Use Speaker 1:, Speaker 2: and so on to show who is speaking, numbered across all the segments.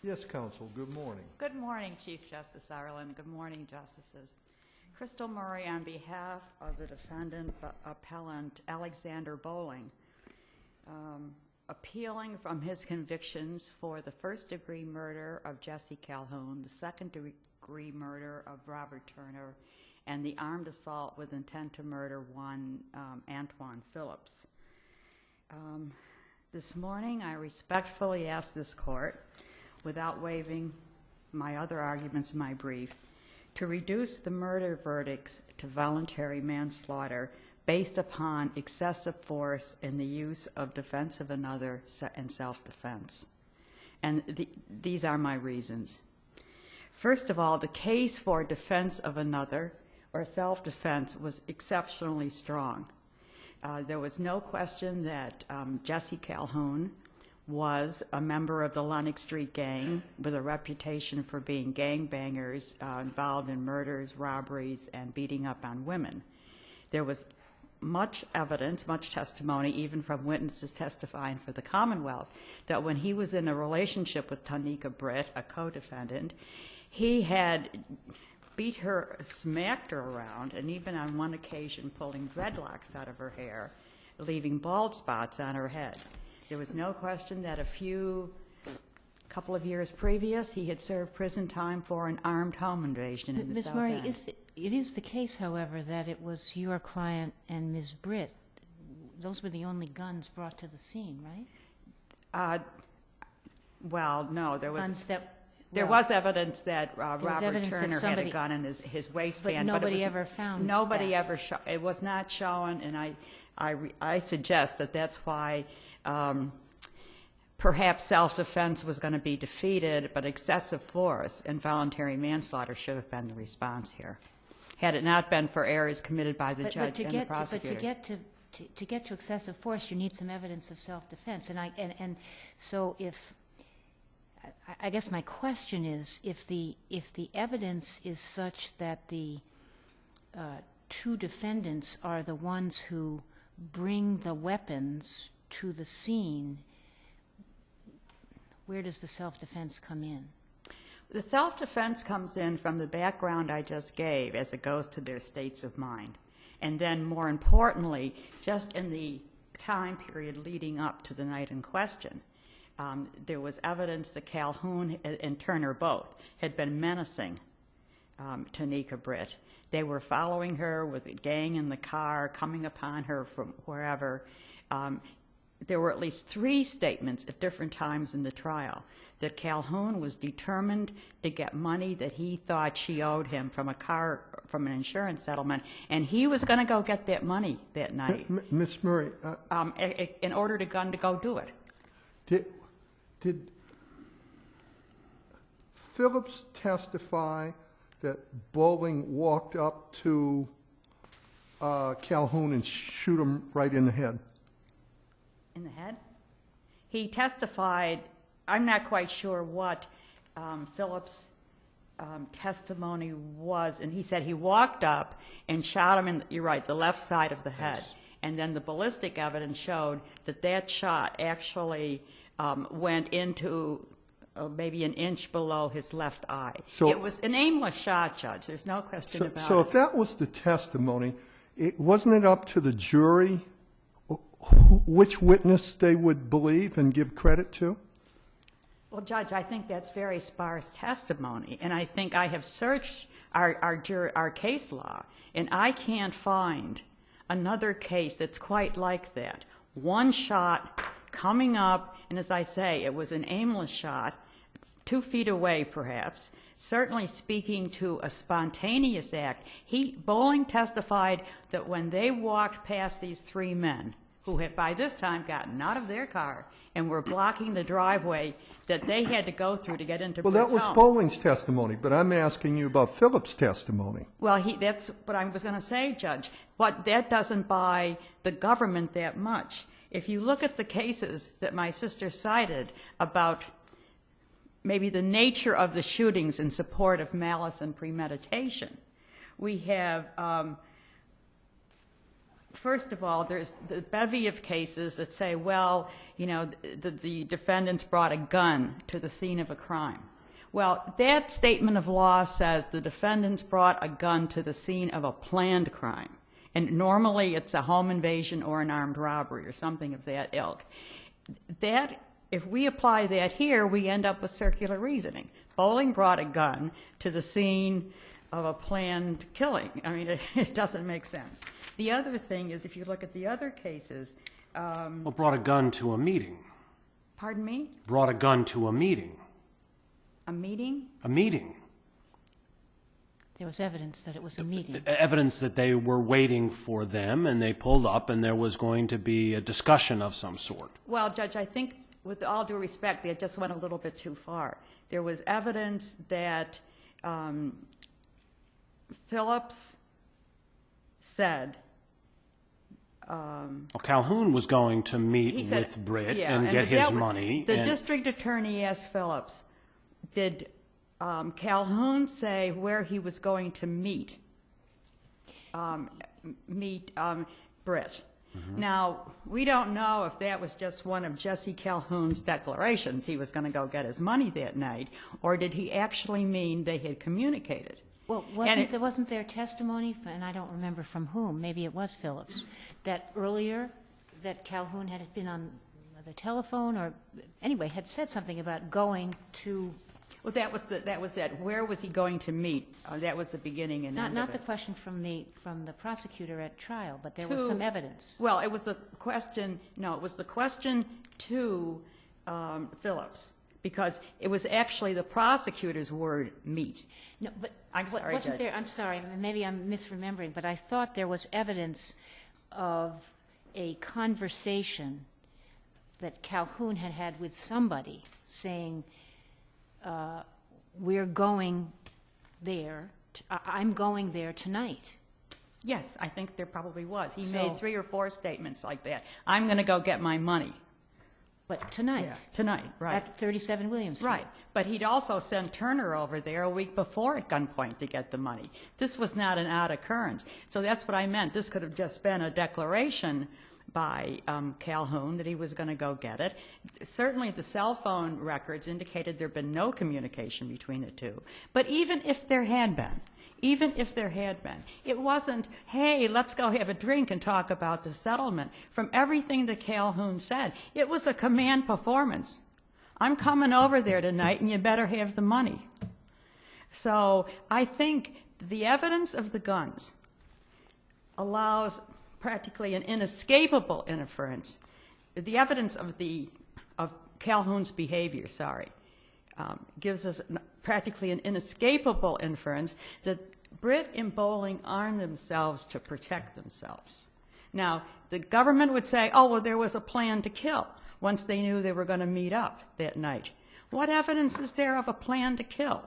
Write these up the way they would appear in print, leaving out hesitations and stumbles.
Speaker 1: Yes, counsel. Good morning.
Speaker 2: Good morning, Chief Justice Ireland. Good morning, Justices. Crystal Murray on behalf of the defendant appellant Alexander Bolling, appealing from his convictions for the first-degree murder of Jesse Calhoun, the second-degree murder of Robert Turner, and the armed assault with intent to murder one Antoine Phillips. This morning, I respectfully ask this court, without waiving my other arguments in my brief, to reduce the murder verdicts to voluntary manslaughter based upon excessive force in the use of defense of another and self-defense. And these are my reasons. First of all, the case for defense of another or self-defense was exceptionally strong. There was no question that Jesse Calhoun was a member of the Lenox Street Gang with a reputation for being gangbangers involved in murders, robberies, and beating up on women. There was much evidence, much testimony, even from witnesses testifying for the Commonwealth, that when he was in a relationship with Tanika Britt, a co-defendant, he had beat her, smacked her around, and even on one occasion pulling dreadlocks out of her hair, leaving bald spots on her head. There was no question that couple of years previous, he had served prison time for an armed home invasion in the South End.
Speaker 3: Ms. Murray, it is the case, however, that it was your client and Ms. Britt. Those were the only guns brought to the scene, right?
Speaker 2: Well, no, there was...
Speaker 3: Guns that...
Speaker 2: There was evidence that Robert
Speaker 3: evidence that
Speaker 2: Turner had a gun in his waistband,
Speaker 3: but nobody ever found
Speaker 2: nobody
Speaker 3: that.
Speaker 2: ever it was not shown, and I suggest that that's why perhaps self-defense was going to be defeated, but excessive force and voluntary manslaughter should have been the response here, had it not been for errors committed by the judge and the prosecutor.
Speaker 3: But to get to excessive force, you need some evidence of self-defense, and so if. I guess my question is, if the evidence is such that the two defendants are the ones who bring the weapons to the scene, where does the self-defense come in?
Speaker 2: The self-defense comes in from the background I just gave as it goes to their states of mind. And then more importantly, just in the time period leading up to the night in question, there was evidence that Calhoun and Turner both had been menacing Tanika Britt. They were following her with a gang in the car, coming upon her from wherever. There were at least 3 statements at different times in the trial that Calhoun was determined to get money that he thought she owed him from an insurance settlement, and he was going to go get that money that night.
Speaker 1: Ms. Murray,
Speaker 2: in order to go do it.
Speaker 1: Did Phillips testify that Bolling walked up to Calhoun and shoot him right in the head?
Speaker 2: In the head? He testified, I'm not quite sure what Phillips' testimony was, and he said he walked up and shot him in, you're right, the left side of the head. Yes. And then the ballistic evidence showed that that shot actually went into maybe an inch below his left eye. So it was an aimless shot, Judge. There's no question about it.
Speaker 1: So if that was the testimony, wasn't it up to the jury which witness they would believe and give credit to?
Speaker 2: Well, Judge, I think that's very sparse testimony, and I think I have searched our case law, and I can't find another case that's quite like that. One shot coming up, and as I say, it was an aimless shot, 2 feet away perhaps, certainly speaking to a spontaneous act. Bolling testified that when they walked past these 3 men, who had by this time gotten out of their car and were blocking the driveway that they had to go through to get into Britt's home.
Speaker 1: Well, that was Bolling's testimony, but I'm asking you about Phillips' testimony.
Speaker 2: Well, that's what I was going to say, Judge. But that doesn't buy the government that much. If you look at the cases that my sister cited about maybe the nature of the shootings in support of malice and premeditation, we have first of all, there's the bevy of cases that say, well, you know, the defendants brought a gun to the scene of a crime. Well, that statement of law says the defendants brought a gun to the scene of a planned crime. And normally it's a home invasion or an armed robbery or something of that ilk. That, if we apply that here, we end up with circular reasoning. Bolling brought a gun to the scene of a planned killing. I mean, it doesn't make sense. The other thing is, if you look at the other cases,
Speaker 4: Well, brought a gun to a meeting.
Speaker 2: pardon me,
Speaker 4: Brought a gun to a meeting.
Speaker 2: a meeting?
Speaker 4: A meeting.
Speaker 3: There was evidence that it was a meeting.
Speaker 4: Evidence that they were waiting for them, and they pulled up, and there was going to be a discussion of some sort.
Speaker 2: Well, Judge, I think, with all due respect, they just went a little bit too far. There was evidence that Phillips said,
Speaker 4: Well, Calhoun was going to meet
Speaker 2: he said,
Speaker 4: with Britt
Speaker 2: yeah,
Speaker 4: and get
Speaker 2: that
Speaker 4: his
Speaker 2: was-
Speaker 4: money.
Speaker 2: The
Speaker 4: and-
Speaker 2: district attorney asked Phillips, did Calhoun say where he was going to meet Britt?
Speaker 4: Mm-hmm.
Speaker 2: Now, we don't know if that was just one of Jesse Calhoun's declarations, he was going to go get his money that night, or did he actually mean they had communicated?
Speaker 3: Well, wasn't there testimony, and I don't remember from whom, maybe it was Phillips, that earlier that Calhoun had been on the telephone or, anyway, had said something about going to...
Speaker 2: Well, that was it. Where was he going to meet? That was the beginning and end
Speaker 3: Not
Speaker 2: of
Speaker 3: the
Speaker 2: it.
Speaker 3: question from the prosecutor at trial, but there was some evidence.
Speaker 2: Well, it was the question to Phillips, because it was actually the prosecutor's word, meet.
Speaker 3: No, but
Speaker 2: I'm sorry,
Speaker 3: wasn't
Speaker 2: Judge.
Speaker 3: there, I'm sorry, maybe I'm misremembering, but I thought there was evidence of a conversation that Calhoun had had with somebody saying, we're going there, I'm going there tonight.
Speaker 2: Yes, I think there probably was. He
Speaker 3: So-
Speaker 2: made 3 or 4 statements like that. I'm going to go get my money.
Speaker 3: But tonight,
Speaker 2: Tonight, right.
Speaker 3: at 37 Williams Street.
Speaker 2: Right, but he'd also sent Turner over there a week before at gunpoint to get the money. This was not an odd occurrence. So that's what I meant. This could have just been a declaration by Calhoun that he was going to go get it. Certainly the cell phone records indicated there had been no communication between the two. But even if there had been, it wasn't, hey, let's go have a drink and talk about the settlement. From everything that Calhoun said, it was a command performance. I'm coming over there tonight and you better have the money. So I think the evidence of the guns allows practically an inescapable inference. The evidence of Calhoun's behavior, gives us practically an inescapable inference that Britt and Bolling armed themselves to protect themselves. Now, the government would say, oh, well, there was a plan to kill once they knew they were going to meet up that night. What evidence is there of a plan to kill?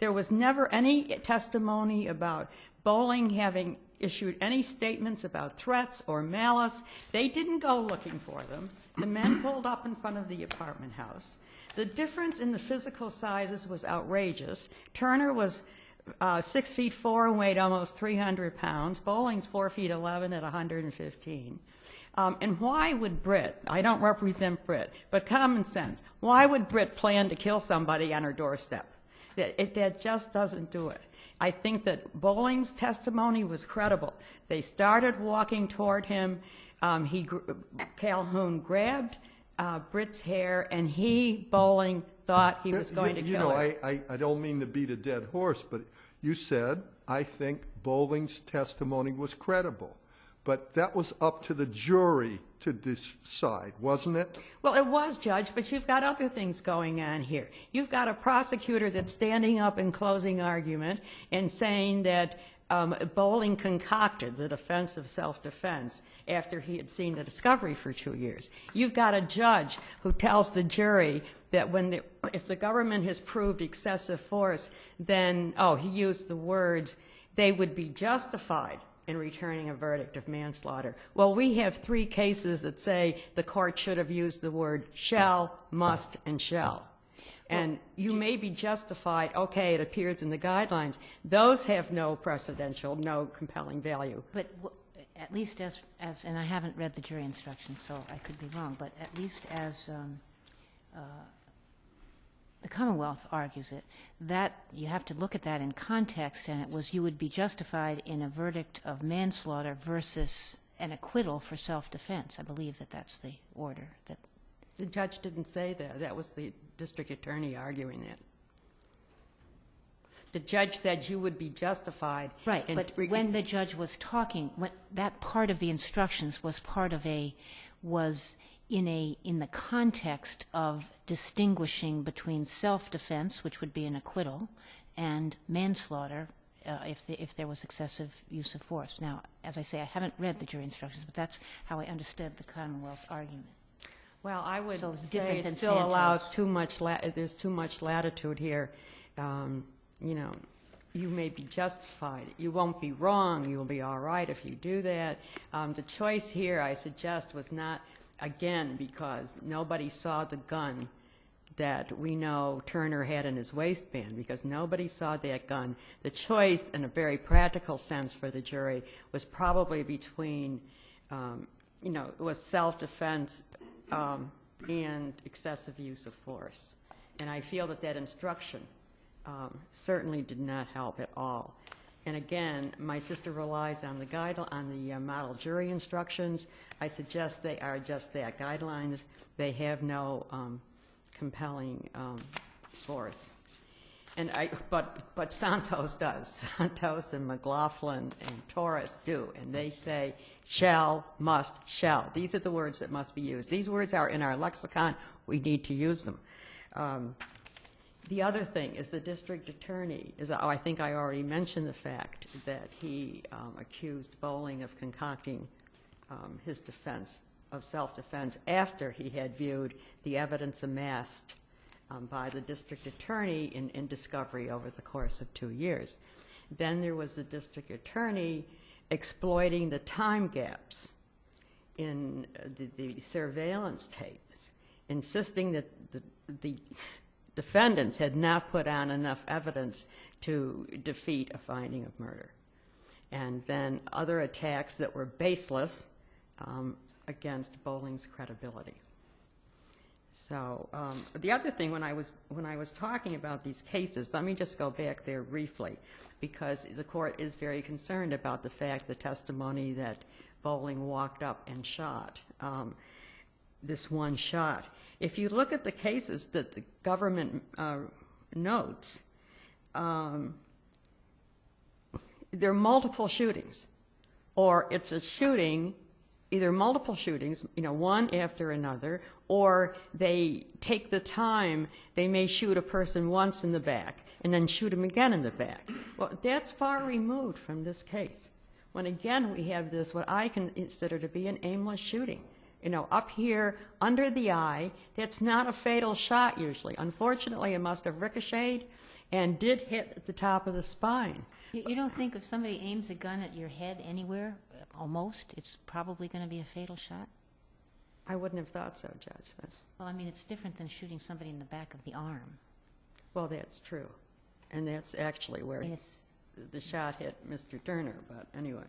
Speaker 2: There was never any testimony about Bolling having issued any statements about threats or malice. They didn't go looking for them. The men pulled up in front of the apartment house. The difference in the physical sizes was outrageous. Turner was 6'4" and weighed almost 300 pounds. Bolling's 4'11" at 115. And why would Britt, I don't represent Britt, but common sense, why would Britt plan to kill somebody on her doorstep? That just doesn't do it. I think that Bolling's testimony was credible. They started walking toward him. Calhoun grabbed Britt's hair, and Bolling, thought he was going to kill her.
Speaker 1: I don't mean to beat a dead horse, but you said, I think Bolling's testimony was credible. But that was up to the jury to decide, wasn't it?
Speaker 2: Well, it was, Judge, but you've got other things going on here. You've got a prosecutor that's standing up in closing argument and saying that Bolling concocted the defense of self-defense after he had seen the discovery for 2 years. You've got a judge who tells the jury that if the government has proved excessive force, then, he used the words, they would be justified in returning a verdict of manslaughter. Well, we have 3 cases that say the court should have used the word shall, must, and shall. And you may be justified, okay, it appears in the guidelines. Those have no precedential, no compelling value.
Speaker 3: But at least as, and I haven't read the jury instructions, so I could be wrong, but at least as the Commonwealth argues it, that you have to look at that in context, and it was you would be justified in a verdict of manslaughter versus an acquittal for self-defense. I believe that that's the order. That
Speaker 5: The judge didn't say that. That was the district attorney arguing that. The judge said you would be justified.
Speaker 3: right,
Speaker 5: in
Speaker 3: but when the judge was talking, when that part of the instructions was part of in the context of distinguishing between self-defense, which would be an acquittal, and manslaughter, if there was excessive use of force. Now, as I say, I haven't read the jury instructions, but that's how I understood the Commonwealth's argument.
Speaker 5: Well, I would
Speaker 3: So it's
Speaker 5: say
Speaker 3: different
Speaker 5: it
Speaker 3: than
Speaker 5: still allows
Speaker 3: Santos.
Speaker 5: too much, there's too much latitude here. You know, you may be justified. You won't be wrong. You'll be all right if you do that. The choice here, I suggest, was not, again, because nobody saw the gun that we know Turner had in his waistband, because nobody saw that gun. The choice, in a very practical sense for the jury, was probably between, you know, it was self-defense and excessive use of force. And I feel that that instruction certainly did not help at all. And again, my sister relies on the model jury instructions. I suggest they are just that, guidelines. They have no compelling force. And but Santos does. Santos and McLaughlin and Torres do, and they say shall, must, shall. These are the words that must be used. These words are in our lexicon. We need to use them. The other thing is the district attorney I think I already mentioned the fact that he accused Bolling of concocting his defense of self-defense after he had viewed the evidence amassed by the district attorney in discovery over the course of 2 years. Then there was the district attorney exploiting the time gaps in the surveillance tapes, insisting that the defendants had not put on enough evidence to defeat a finding of murder. And then other attacks that were baseless against Bolling's credibility. So the other thing, when I was talking about these cases, let me just go back there briefly, because the court is very concerned about the fact, the testimony that Bolling walked up and shot this one shot. If you look at the cases that the government notes, there are multiple shootings, or it's a shooting, either multiple shootings, you know, one after another, or they take the time, they may shoot a person once in the back and then shoot him again in the back. Well, that's far removed from this case. When again we have this, what I consider to be an aimless shooting. You know, up here, under the eye, that's not a fatal shot usually. Unfortunately, it must have ricocheted and did hit at the top of the spine.
Speaker 3: You don't think if somebody aims a gun at your head anywhere, almost, it's probably going to be a fatal shot?
Speaker 5: I wouldn't have thought so, Judge.
Speaker 3: Well, I mean, it's different than shooting somebody in the back of the arm.
Speaker 5: Well, that's true. And that's actually where the shot hit Mr. Turner, but anyway.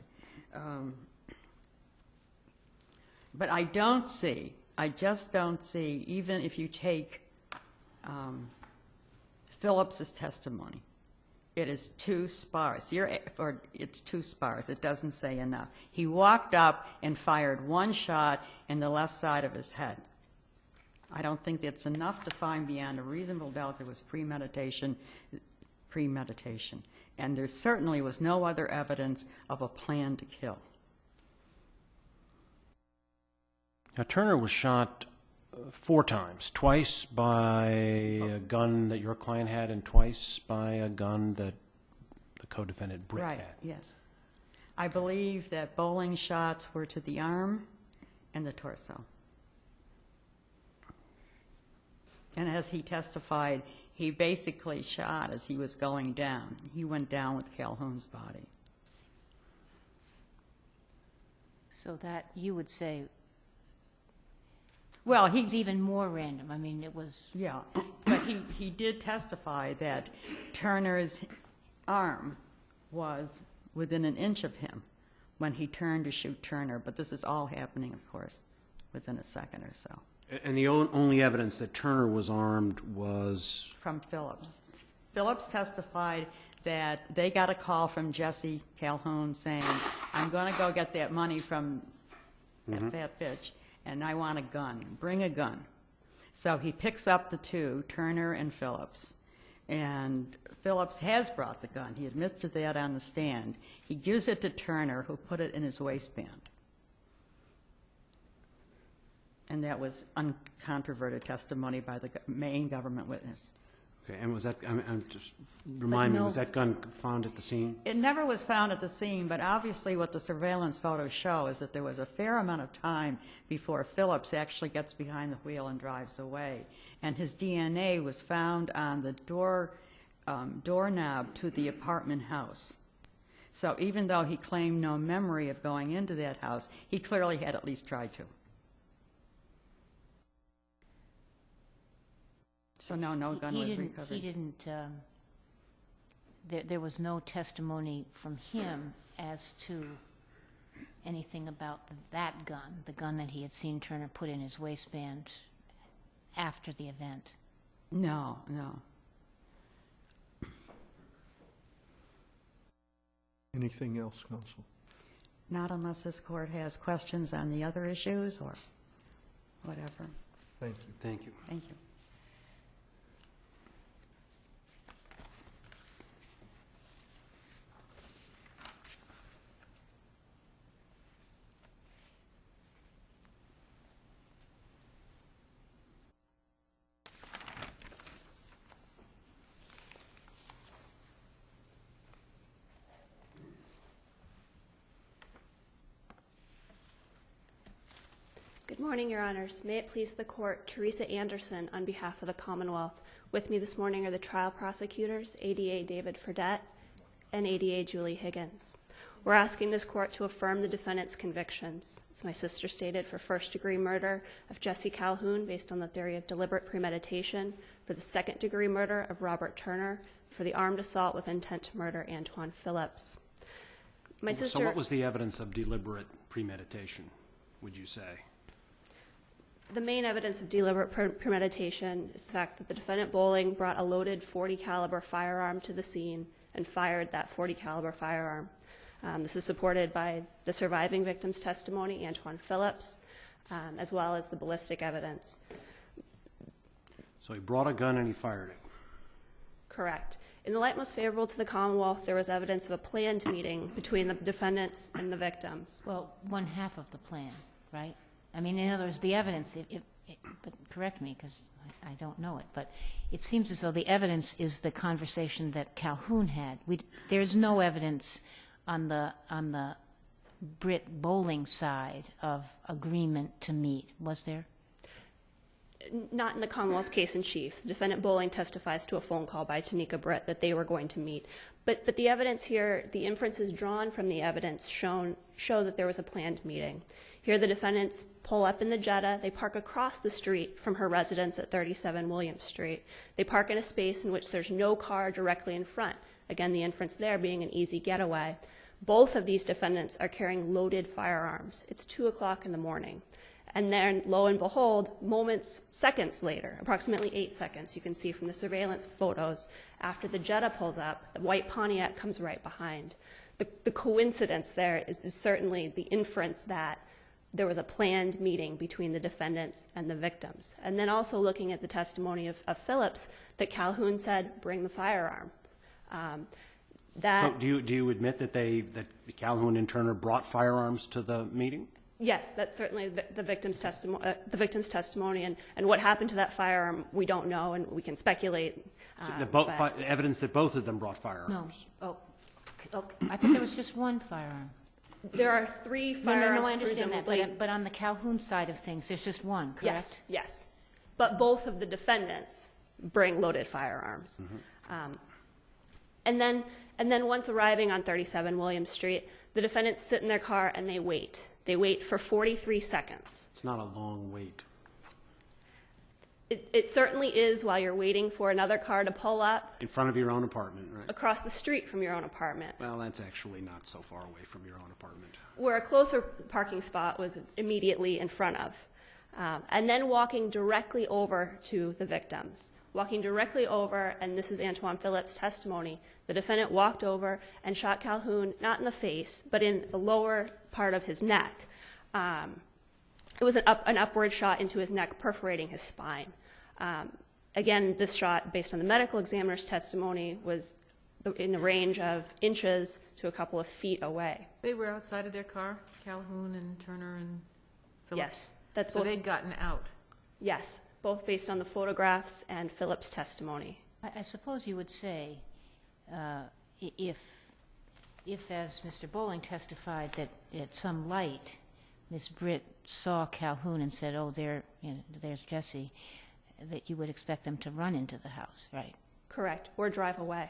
Speaker 5: But I just don't see, even if you take Phillips's testimony, it is too sparse. It's too sparse. It doesn't say enough. He walked up and fired one shot in the left side of his head. I don't think that's enough to find beyond a reasonable doubt there was premeditation. And there certainly was no other evidence of a plan to kill.
Speaker 4: Now, Turner was shot 4 times, twice by a gun that your client had and twice by a gun that the co-defendant Britt
Speaker 5: Right,
Speaker 4: had.
Speaker 5: yes. I believe that Bolling shots were to the arm and the torso. And as he testified, he basically shot as he was going down. He went down with Calhoun's body.
Speaker 3: So that, you would say,
Speaker 5: Well,
Speaker 3: it's even more random. I mean, it was...
Speaker 5: Yeah, but he did testify that Turner's arm was within an inch of him
Speaker 2: when he turned to shoot Turner, but this is all happening, of course, within a second or so.
Speaker 4: And the only evidence that Turner was armed was,
Speaker 2: From Phillips. Phillips testified that they got a call from Jesse Calhoun saying, I'm going to go get that money from that bitch, and I want a gun. Bring a gun. So he picks up the two, Turner and Phillips. And Phillips has brought the gun. He admits to that on the stand. He gives it to Turner, who put it in his waistband. And that was uncontroverted testimony by the main government witness.
Speaker 4: okay, and was that, just remind me,
Speaker 3: no-
Speaker 4: was that gun found at the scene?
Speaker 2: It never was found at the scene, but obviously what the surveillance photos show is that there was a fair amount of time before Phillips actually gets behind the wheel and drives away. And his DNA was found on the doorknob to the apartment house. So even though he claimed no memory of going into that house, he clearly had at least tried to. So no gun was recovered.
Speaker 3: He didn't, there was no testimony from him as to anything about that gun, the gun that he had seen Turner put in his waistband after the event.
Speaker 2: No.
Speaker 1: Anything else, counsel?
Speaker 2: Not unless this court has questions on the other issues or whatever.
Speaker 1: Thank you.
Speaker 4: Thank you.
Speaker 2: Thank you.
Speaker 6: Good morning, Your Honors. May it please the Court, Teresa Anderson on behalf of the Commonwealth. With me this morning are the trial prosecutors, ADA David Fredette and ADA Julie Higgins. We're asking this Court to affirm the defendant's convictions, as my sister stated, for first-degree murder of Jesse Calhoun based on the theory of deliberate premeditation, for the second-degree murder of Robert Turner, for the armed assault with intent to murder Antoine Phillips.
Speaker 4: So what was the evidence of deliberate premeditation, would you say?
Speaker 6: The main evidence of deliberate premeditation is the fact that the defendant Bolling brought a loaded .40 caliber firearm to the scene and fired that .40 caliber firearm. This is supported by the surviving victim's testimony, Antoine Phillips, as well as the ballistic evidence.
Speaker 4: So he brought a gun and he fired it.
Speaker 6: Correct. In the light most favorable to the Commonwealth, there was evidence of a planned meeting between the defendants and the victims.
Speaker 3: Well, one half of the plan, right? I mean, in other words, the evidence, but correct me because I don't know it, but it seems as though the evidence is the conversation that Calhoun had. There's no evidence on the Britt Bolling side of agreement to meet, was there?
Speaker 6: Not in the Commonwealth's case in chief. The defendant Bolling testifies to a phone call by Tanika Britt that they were going to meet. But the evidence here, the inferences drawn from the evidence show that there was a planned meeting. Here the defendants pull up in the Jetta. They park across the street from her residence at 37 William Street. They park in a space in which there's no car directly in front. Again, the inference there being an easy getaway. Both of these defendants are carrying loaded firearms. It's 2 o'clock in the morning. And then, lo and behold, seconds later, approximately 8 seconds, you can see from the surveillance photos, after the Jetta pulls up, the white Pontiac comes right behind. The coincidence there is certainly the inference that there was a planned meeting between the defendants and the victims. And then also looking at the testimony of Phillips, that Calhoun said, bring the firearm.
Speaker 4: So do you admit that Calhoun and Turner brought firearms to the meeting?
Speaker 6: Yes, that's certainly the victim's testimony, and what happened to that firearm, we don't know, and we can speculate.
Speaker 4: Evidence that both of them brought firearms?
Speaker 3: No. Oh, I thought there was just one firearm.
Speaker 6: There are 3 firearms.
Speaker 3: No, I understand that,
Speaker 6: presumably.
Speaker 3: but on the Calhoun side of things, there's just one, correct?
Speaker 6: Yes. But both of the defendants bring loaded firearms.
Speaker 4: Mm-hmm.
Speaker 6: And then once arriving on 37 William Street, the defendants sit in their car and they wait. They wait for 43 seconds.
Speaker 4: It's not a long wait.
Speaker 6: It certainly is while you're waiting for another car to pull up
Speaker 4: In front of your own apartment, right?
Speaker 6: across the street from your own apartment,
Speaker 4: Well, that's actually not so far away from your own apartment.
Speaker 6: where a closer parking spot was immediately in front of. And then walking directly over to the victims. Walking directly over, and this is Antoine Phillips' testimony, the defendant walked over and shot Calhoun, not in the face, but in the lower part of his neck. It was an upward shot into his neck, perforating his spine. Again, this shot, based on the medical examiner's testimony, was in the range of inches to a couple of feet away.
Speaker 7: They were outside of their car, Calhoun and Turner and Phillips?
Speaker 6: Yes, that's
Speaker 7: So
Speaker 6: both.
Speaker 7: they'd gotten out?
Speaker 6: Yes, both based on the photographs and Phillips' testimony.
Speaker 3: I suppose you would say, if, as Mr. Bolling testified, that at some light, Miss Britt saw Calhoun and said, "Oh, there's Jesse," that you would expect them to run into the house, right?
Speaker 6: Correct, or drive away.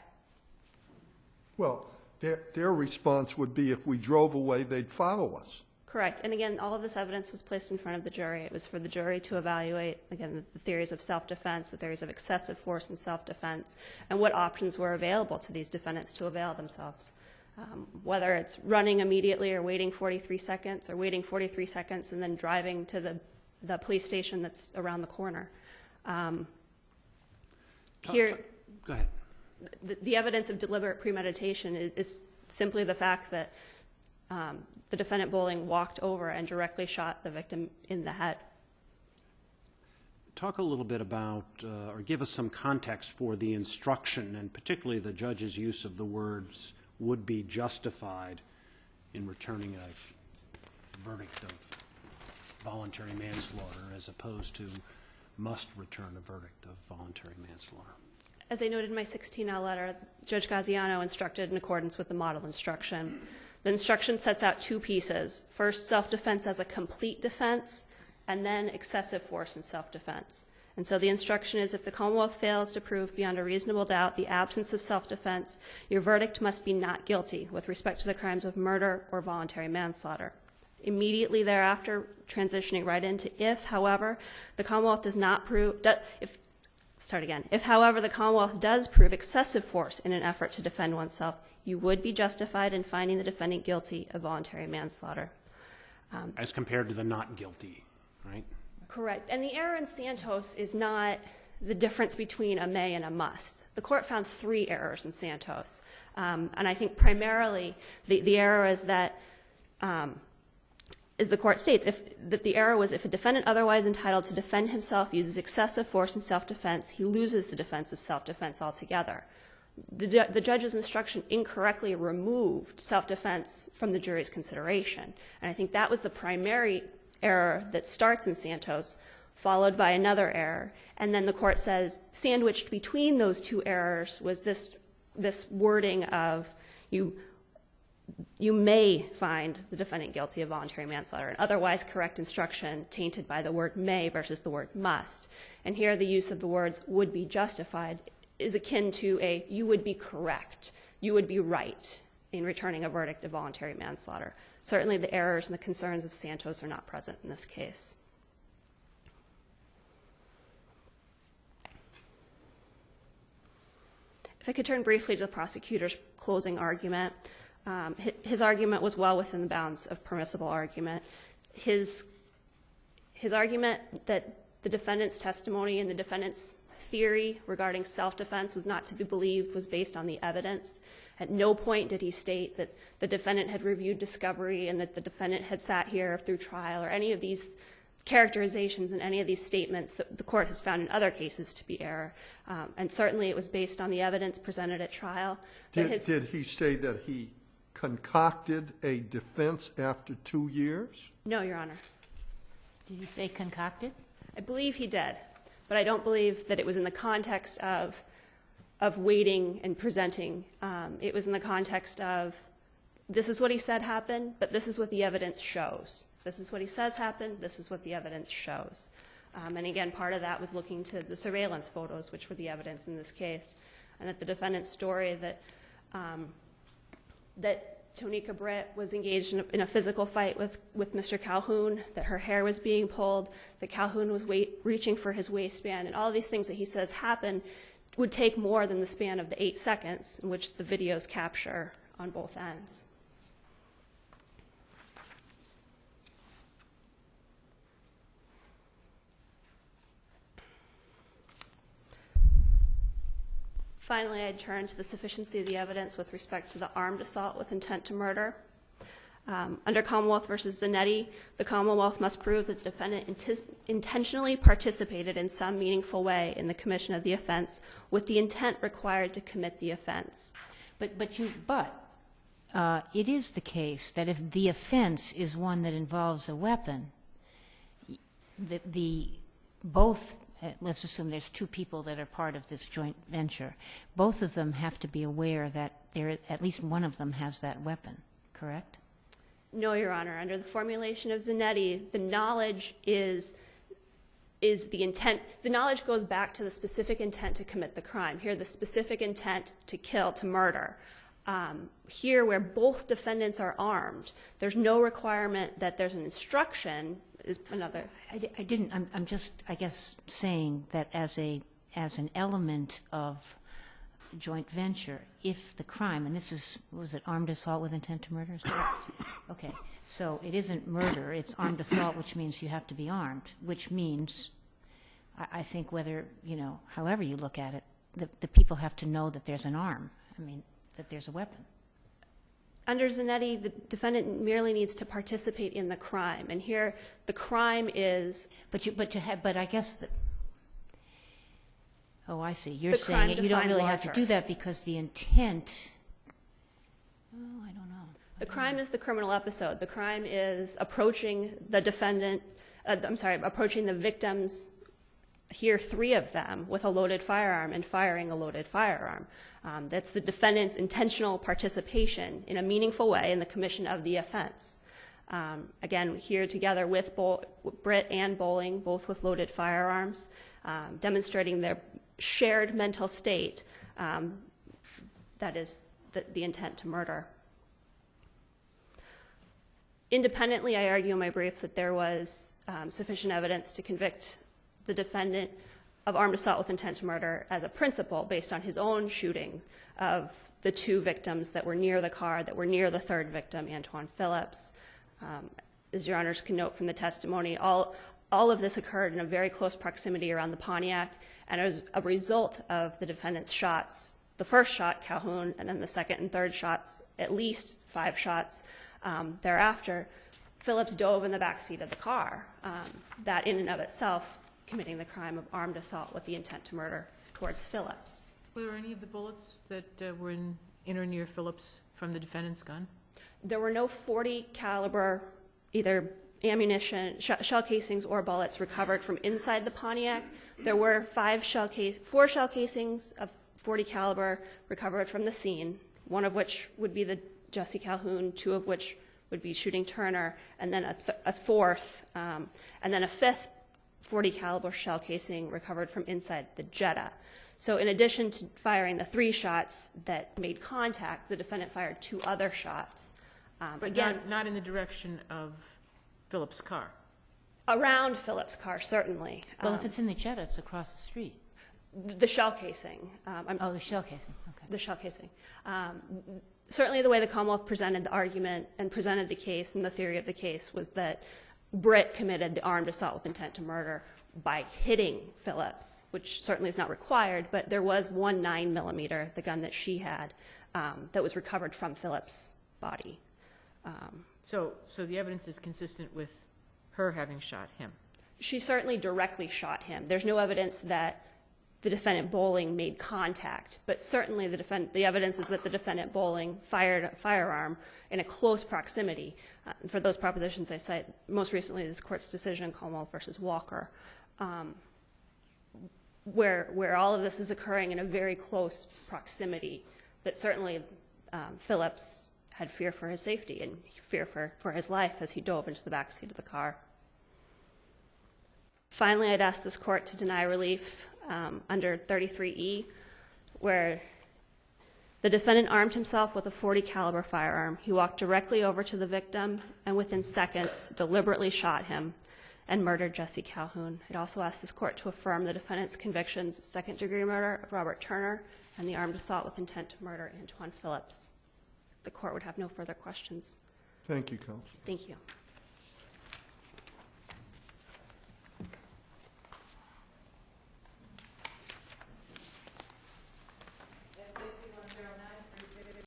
Speaker 1: Well, their response would be if we drove away, they'd follow us.
Speaker 6: Correct. And again, all of this evidence was placed in front of the jury. It was for the jury to evaluate, again, the theories of self-defense, the theories of excessive force in self-defense, and what options were available to these defendants to avail themselves. Whether it's running immediately or waiting 43 seconds, or waiting 43 seconds and then driving to the police station that's around the corner. Here,
Speaker 4: Go ahead.
Speaker 6: the evidence of deliberate premeditation is simply the fact that the defendant Bolling walked over and directly shot the victim in the head.
Speaker 4: Talk a little bit about, or give us some context for the instruction, and particularly the judge's use of the words "would be justified" in returning a verdict of voluntary manslaughter, as opposed to must return a verdict of voluntary manslaughter.
Speaker 6: As I noted in my 16L letter, Judge Gaziano instructed in accordance with the model instruction. The instruction sets out two pieces. First, self-defense as a complete defense, and then excessive force in self-defense. And so the instruction is, if the Commonwealth fails to prove beyond a reasonable doubt the absence of self-defense, your verdict must be not guilty with respect to the crimes of murder or voluntary manslaughter. Immediately thereafter, transitioning right into if, however, the Commonwealth does not prove, if, however, the Commonwealth does prove excessive force in an effort to defend oneself, you would be justified in finding the defendant guilty of voluntary manslaughter.
Speaker 4: As compared to the not guilty, right?
Speaker 6: Correct. And the error in Santos is not the difference between a may and a must. The court found 3 errors in Santos. And I think primarily the error is that, as the court states, that the error was if a defendant otherwise entitled to defend himself uses excessive force in self-defense, he loses the defense of self-defense altogether. The judge's instruction incorrectly removed self-defense from the jury's consideration. And I think that was the primary error that starts in Santos, followed by another error. And then the court says, sandwiched between those 2 errors was this wording of you may find the defendant guilty of voluntary manslaughter, an otherwise correct instruction tainted by the word may versus the word must. And here the use of the words would be justified is akin to a you would be correct, you would be right in returning a verdict of voluntary manslaughter. Certainly the errors and the concerns of Santos are not present in this case. If I could turn briefly to the prosecutor's closing argument. His argument was well within the bounds of permissible argument. His argument that the defendant's testimony and the defendant's theory regarding self-defense was not to be believed was based on the evidence. At no point did he state that the defendant had reviewed discovery and that the defendant had sat here through trial, or any of these characterizations and any of these statements that the court has found in other cases to be error. And certainly it was based on the evidence presented at trial.
Speaker 1: Did he say that he concocted a defense after 2 years?
Speaker 6: No, Your Honor.
Speaker 3: Did you say concocted?
Speaker 6: I believe he did, but I don't believe that it was in the context of waiting and presenting. It was in the context of this is what he said happened, but this is what the evidence shows. This is what he says happened, this is what the evidence shows. And again, part of that was looking to the surveillance photos, which were the evidence in this case, and that the defendant's story that Tonika Britt was engaged in a physical fight with Mr. Calhoun, that her hair was being pulled, that Calhoun was reaching for his waistband, and all of these things that he says happened would take more than the span of the 8 seconds in which the videos capture on both ends. Finally, I'd turn to the sufficiency of the evidence with respect to the armed assault with intent to murder. Under Commonwealth versus Zanetti, the Commonwealth must prove that the defendant intentionally participated in some meaningful way in the commission of the offense with the intent required to commit the offense.
Speaker 3: But it is the case that if the offense is one that involves a weapon, both, let's assume there's 2 people that are part of this joint venture, both of them have to be aware that at least one of them has that weapon, correct?
Speaker 6: No, Your Honor. Under the formulation of Zanetti, the knowledge is the intent. The knowledge goes back to the specific intent to commit the crime. Here, the specific intent to kill, to murder. Here, where both defendants are armed, there's no requirement that there's an instruction. Is another.
Speaker 3: I'm just, I guess, saying that as an element of joint venture, if the crime, and was it armed assault with intent to murder? Is that right? Okay, so it isn't murder, it's armed assault, which means you have to be armed, which means, I think whether, however you look at it, the people have to know that there's an arm, that there's a weapon.
Speaker 6: Under Zanetti, the defendant merely needs to participate in the crime, and here the crime is.
Speaker 3: But I guess oh, I see. You're saying you don't really have to do that because the intent. Oh, I don't know.
Speaker 6: The crime is the criminal episode. The crime is approaching the defendant. Approaching the victims. Here, 3 of them with a loaded firearm and firing a loaded firearm. That's the defendant's intentional participation in a meaningful way in the commission of the offense. Again, here together with Britt and Bolling, both with loaded firearms, demonstrating their shared mental state, that is the intent to murder. Independently, I argue in my brief that there was sufficient evidence to convict the defendant of armed assault with intent to murder as a principal based on his own shooting of the 2 victims that were near the car, that were near the 3rd victim, Antoine Phillips. As Your Honors can note from the testimony, all of this occurred in a very close proximity around the Pontiac, and as a result of the defendant's shots, the first shot, Calhoun, and then the second and third shots, at least 5 shots thereafter, Phillips dove in the backseat of the car. That in and of itself committing the crime of armed assault with the intent to murder towards Phillips.
Speaker 7: Were there any of the bullets that were in or near Phillips from the defendant's gun?
Speaker 6: There were no .40 caliber, either ammunition, shell casings or bullets recovered from inside the Pontiac. There were 4 shell casings of .40 caliber recovered from the scene, one of which would be the Jesse Calhoun, 2 of which would be shooting Turner, and then a 4th, and then a 5th .40 caliber shell casing recovered from inside the Jetta. So in addition to firing the 3 shots that made contact, the defendant fired 2 other shots.
Speaker 7: But
Speaker 6: again,
Speaker 7: not in the direction of Phillips' car?
Speaker 6: Around Phillips' car, certainly.
Speaker 3: Well, if it's in the Jetta, it's across the street.
Speaker 6: The shell casing.
Speaker 3: The shell casing, okay.
Speaker 6: The shell casing. Certainly the way the Commonwealth presented the argument and presented the case and the theory of the case was that Britt committed the armed assault with intent to murder by hitting Phillips, which certainly is not required, but there was 1 9mm, the gun that she had, that was recovered from Phillips' body.
Speaker 7: So the evidence is consistent with her having shot him?
Speaker 6: She certainly directly shot him. There's no evidence that the defendant Bolling made contact, but certainly the evidence is that the defendant Bolling fired a firearm in a close proximity. For those propositions I cite, most recently this court's decision, Commonwealth versus Walker, where all of this is occurring in a very close proximity, that certainly Phillips had fear for his safety and fear for his life as he dove into the backseat of the car. Finally, I'd ask this court to deny relief under 33E, where The defendant armed himself with a .40 caliber firearm. He walked directly over to the victim and within seconds deliberately shot him and murdered Jesse Calhoun. It also asks this court to affirm the defendant's convictions of second-degree murder of Robert Turner and the armed assault with intent to murder Antoine Phillips. The court would have no further questions.
Speaker 1: Thank you, counsel.
Speaker 6: Thank you.